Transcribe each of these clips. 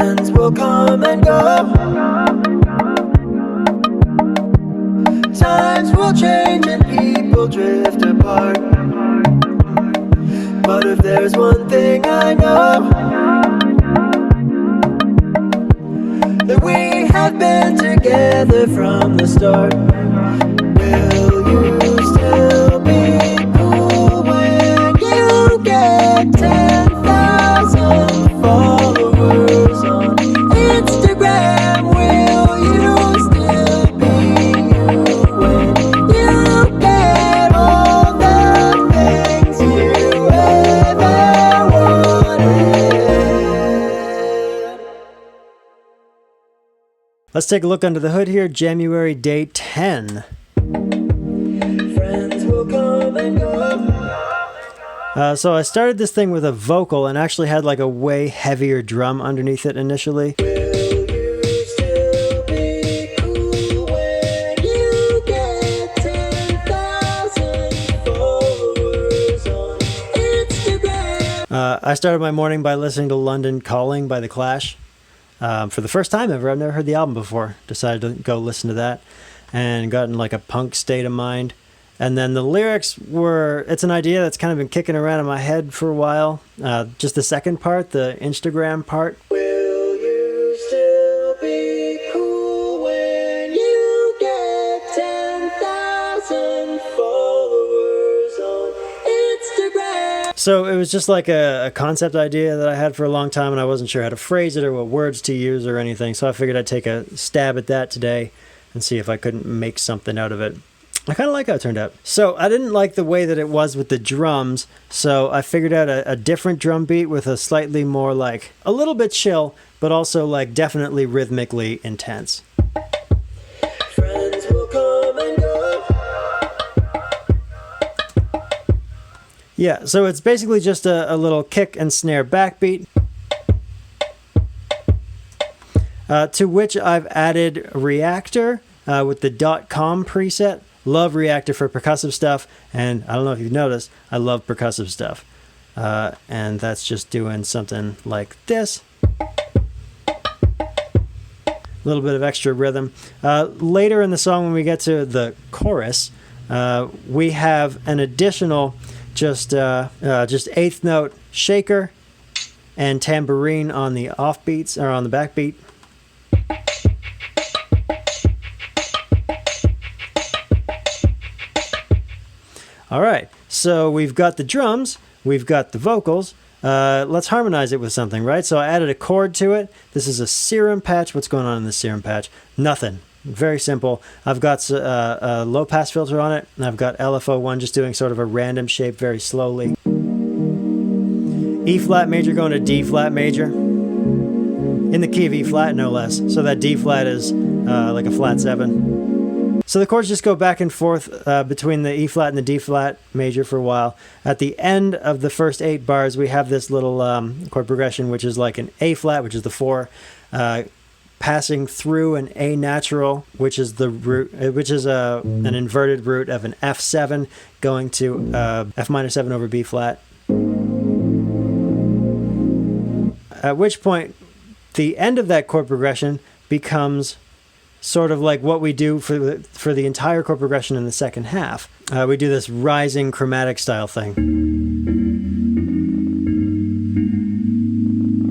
Friends will come and go. Times will change and people drift apart. But if there's one thing I know, that we have been together from the start. Will you still be cool when you get 10,000 followers on Instagram? Will you still be you when you get all the things you ever wanted? Let's take a look under the hood here. January day 10. Friends will come and go. So I started this thing with a vocal and actually had like a way heavier drum underneath it initially. Will you still be cool when you get 10,000 followers on Instagram? I started my morning by listening to London Calling by The Clash. For the first time ever. I've never heard the album before. Decided to go listen to that and got in like a punk state of mind. And then the lyrics were, it's an idea that's kind of been kicking around in my head for a while. Just the second part, the Instagram part. Will you still be cool when you get 10,000 followers on Instagram? So it was just like a concept idea that I had for a long time, and I wasn't sure how to phrase it or what words to use or anything. So I figured I'd take a stab at that today and see if I couldn't make something out of it. I kind of like how it turned out. So I didn't like the way that it was with the drums, so I figured out a different drum beat with a slightly more like, a little bit chill, but also like definitely rhythmically intense. Friends will come and go. Yeah, so it's basically just a little kick and snare backbeat, to which I've added Reactor with the .com preset. Love Reactor for percussive stuff, and I don't know if you've noticed, I love percussive stuff. And that's just doing something like this. A little bit of extra rhythm. Later in the song, when we get to the chorus, we have an additional just eighth note shaker and tambourine on the offbeats or on the backbeat. All right, so we've got the drums, we've got the vocals. Let's harmonize it with something, right? So I added a chord to it. This is a serum patch. What's going on in this serum patch? Nothing. Very simple. I've got a low pass filter on it, and I've got LFO1 just doing sort of a random shape very slowly. E flat major going to D flat major. In the key of E flat, no less. So that D flat is like a flat 7. So the chords just go back and forth between the E flat and the D flat major for a while. At the end of the first 8 bars, we have this little chord progression, which is like an A flat, which is the 4, passing through an A natural, which is the root, which is an inverted root of an F7, going to F minor 7 over B flat. At which point, the end of that chord progression becomes sort of like what we do for the entire chord progression in the second half. We do this rising chromatic style thing.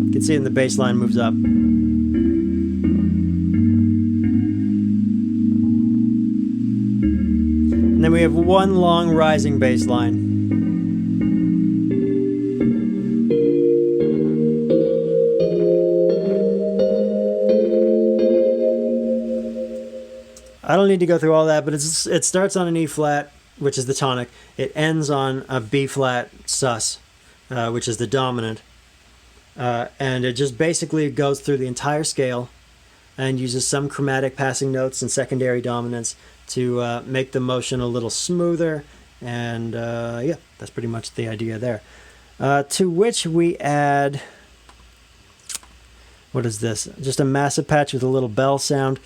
You can see it in the bass line moves up. And then we have one long rising bass line. I don't need to go through all that, but it starts on an E flat, which is the tonic. It ends on a B flat sus, which is the dominant. And it just basically goes through the entire scale and uses some chromatic passing notes and secondary dominants to make the motion a little smoother. And yeah, that's pretty much the idea there. To which we add, what is this? Just a massive patch with a little bell sound.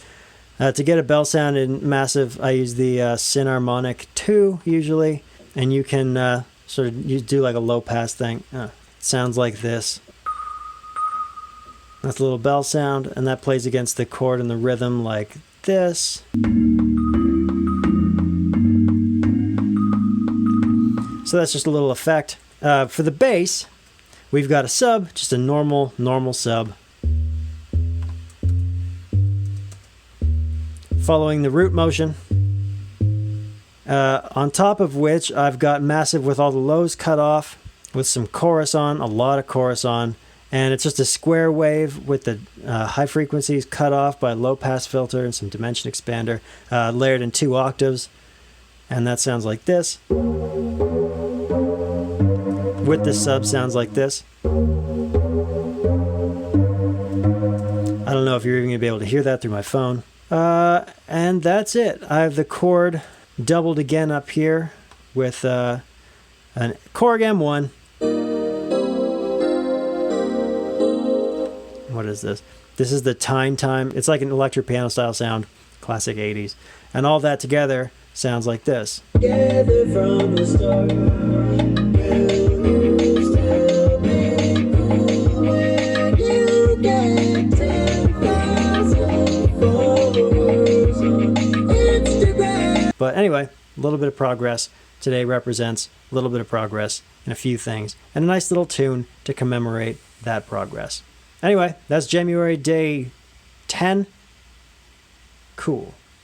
To get a bell sound in massive, I use the Synharmonic 2 usually, and you can you do like a low pass thing. It sounds like this. That's a little bell sound, and that plays against the chord and the rhythm like this. So that's just a little effect. For the bass, we've got a sub, just a normal sub. Following the root motion. On top of which I've got massive with all the lows cut off, with some chorus on, a lot of chorus on, and it's just a square wave with the high frequencies cut off by a low pass filter and some dimension expander, layered in 2 octaves, and that sounds like this. With the sub sounds like this. I don't know if you're even going to be able to hear that through my phone. And that's it. I have the chord doubled again up here with an Korg M1. What is this? This is the time. It's like an electric piano style sound, classic 80s. And all that together sounds like this. Together from the start. Will you still be cool when you get 10,000 followers on Instagram? But anyway, a little bit of progress today represents a little bit of progress in a few things, and a nice little tune to commemorate that progress. Anyway, that's January day 10. Cool.